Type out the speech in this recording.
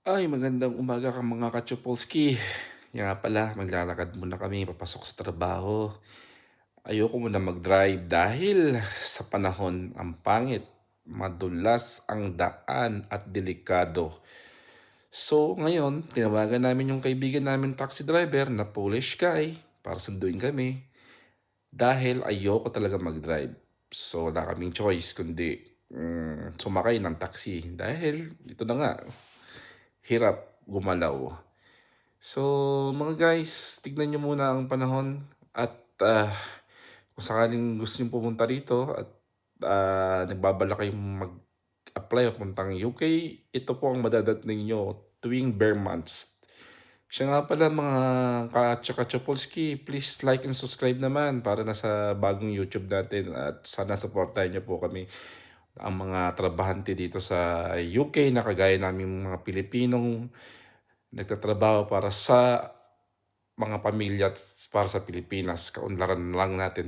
Ay, magandang umaga ka mga ka-Chopolski. Nga pala, maglalakad muna kami papasok sa trabaho. Ayoko muna mag-drive dahil sa panahon ang pangit, madulas ang daan at delikado. So ngayon, tinawagan namin yung kaibigan namin taxi driver na Polish guy para sunduin kami dahil ayoko talaga mag-drive. So wala kaming choice kundi sumakay ng taxi dahil ito na nga, hirap gumalaw. So, mga guys, tignan niyo muna ang panahon at, kung sakaling gusto niyong pumunta rito at, nagbabalak kayong mag-apply o puntang UK, ito po ang madadating ninyo tuwing bare months. Siya nga pala mga ka-Chokapolski, please like and subscribe naman para nasa bagong YouTube natin at sana supportahan niyo po kami, ang mga trabahante dito sa UK na kagaya naming mga Pilipinong nagtatrabaho para sa mga pamilya at para sa Pilipinas, kaunlaran lang natin.